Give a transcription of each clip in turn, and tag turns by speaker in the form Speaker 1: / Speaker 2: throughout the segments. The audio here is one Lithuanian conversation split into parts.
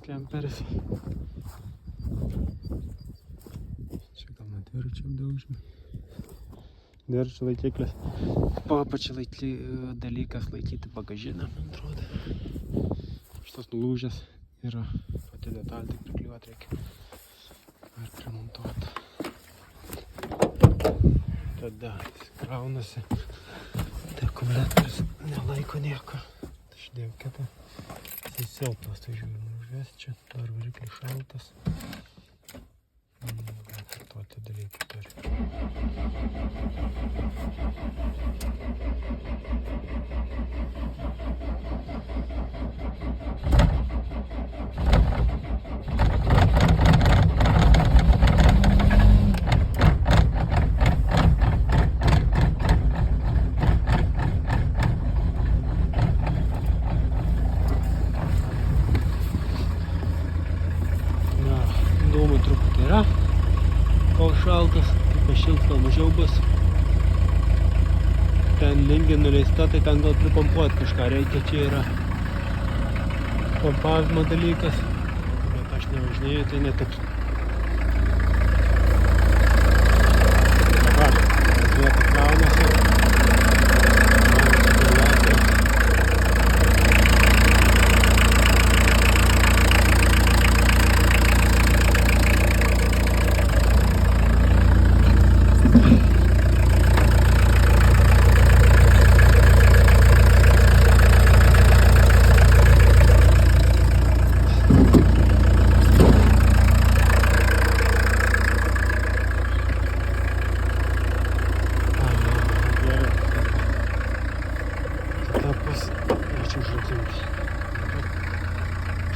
Speaker 1: Klemperis. Čia gal net dviračių apdaužymai. Dviračių laikiklis. Papačia dalykas laikyti bagažinę, man atrodo. Šitas nulūžęs yra pati detalė, tik prikliuoti reikia. Ar primontuoti. Tada jis kraunasi. Tai akumuliatorius nelaiko nieko. Tai išdėjau kitą. Jis silpnas, tai žiūrėjau užvesti čia. Dar variklis šaltas. Kartuoti dalykai turi. Dūmų truputį yra, kol šaltas, tai pašils gal mažiau bus. Ten lingi nuleista, tai ten gal pripompuoti kažką reikia, čia yra pompavimo dalykas, bet aš nevažinėju, tai netiks. Dabar, vieta kraunasi.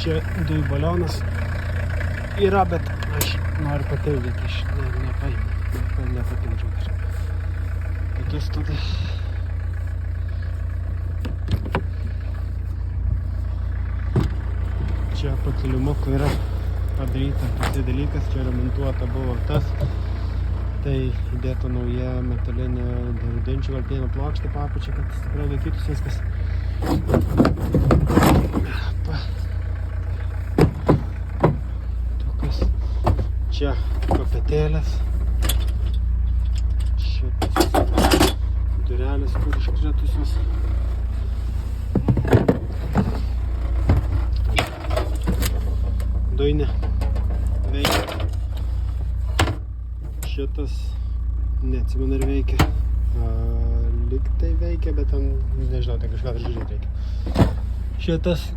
Speaker 1: Čia dujų balionas yra, bet aš noriu papildyti, aš nepapildžiau dar. Kitus tada. Čia pakilimuku yra padaryta pati dalykas, čia remontuota buvo tas. Tai įdėta nauja metalinė 9-inčių valtėjimo plokštė papučia, kad stipriau laikytųsi viskas. Čia kopetėlės, šitas durelės, kur iškritusios. Duinė veikia. Šitas neatsimenu ar veikia. Lyg tai veikia, bet ten nežinau, tai kažką dar žiūrėti reikia. Šitas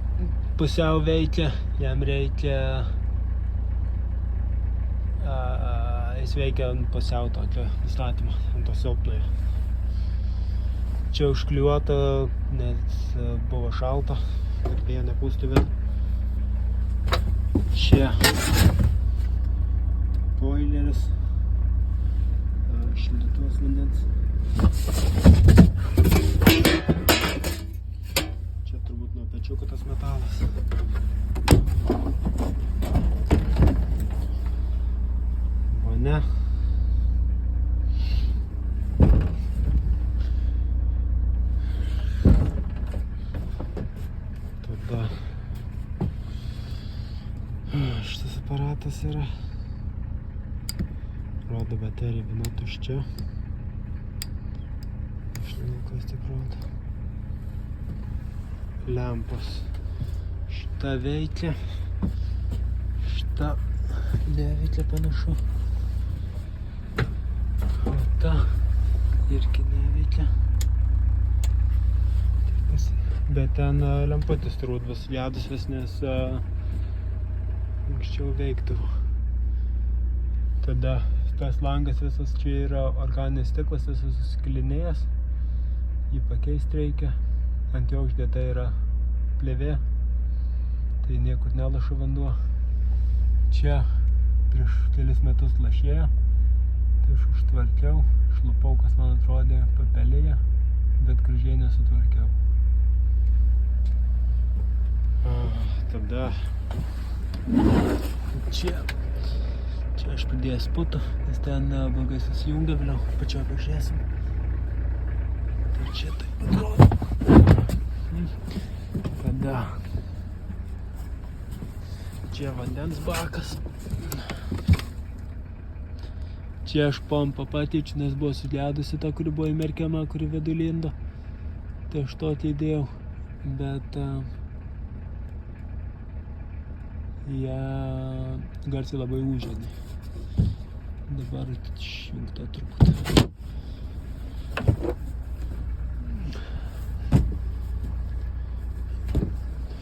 Speaker 1: pusiau veikia, jam reikia jis veikia ant pusiau tokio įstatymo, ant to silpnojo. Čia užkliuota, nes buvo šalta, kad vėjo nepūstų vėl. Čia boileris, šildytuvas vandens. Čia turbūt nuo pečiuko tas metalas. Ne. Tada šitas aparatas yra. Rodo baterija viena tuščia. Aš nežinau, kas taip rodo. Lempos. Šita veikia. Šita neveikia panašu. Ta irgi neveikia. Bet ten lemputės turbūt bus gedus, nes anksčiau veikdavo. Tada tas langas visas čia yra organinis stiklas, visas suskilinėjęs. Jį pakeisti reikia. Ant jo uždėta yra plėvė. Tai niekur nelaša vanduo. Čia prieš kelis metus lašėjo. Tai aš užtvarkiau, šlupau, kas man atrodė papelėje, bet gražiai nesutvarkiau. Tada čia aš pridėjęs putų, nes ten blogai susijungia vėliau, pačioj pažiūrėsim. Tai čia taip atrodo. Tada Čia vandens bakas. Čia aš pompą pateičiu, nes buvo sugedusi ta, kuri buvo įmerkiama, kuri vidu lindo. Tai aš to atidėjau, bet ją garsiai labai užėdė. Dabar išjungta turbūt.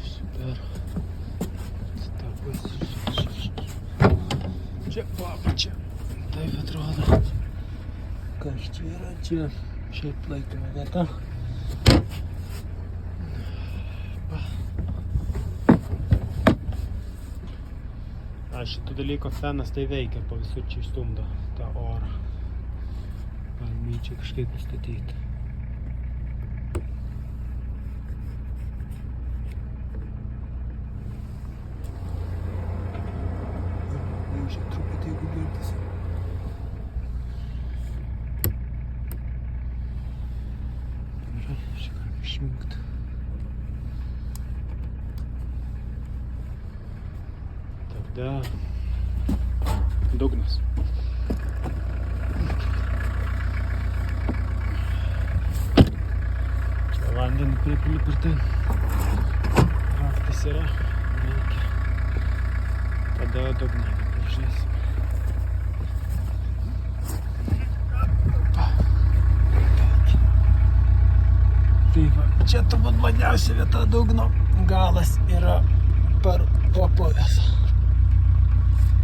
Speaker 1: Super. Čia papačia. Taip atrodo. Kas čia yra? Čia šiaip laikoma vieta. Šito dalyko fenas tai veikia, po visur čia išstumdo tą orą. Galime jį čia kažkaip nustatyti. Čia truputį, jeigu girdisi. Gerai, čia galime išjungti. Tada dugnas. Čia vandenį pripili per ten. Raktas yra, reikia. Tada dugnelį pažiūrėsim. Tai va, čia turbūt blogiausia vieta dugno. Galas yra per papuvęs.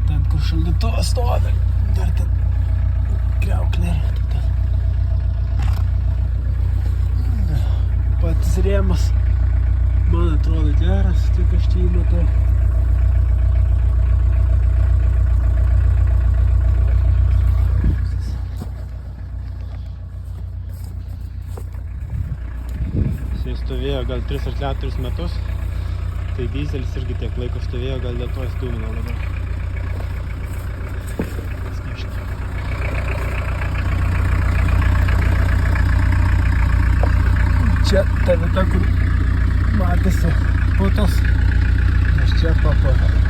Speaker 1: Ten, kur šaldytuvas stovi, dar ten kriauklė yra. Patys rėmas, man atrodo geras, tik aš čia jį matau. Jis stovėjo gal 3 ar 4 metus, tai dyzelis irgi tiek laiko stovėjo, gal dėl to jis dūmino labiau. Čia ta vieta, kur matėsi putos, aš čia papavau.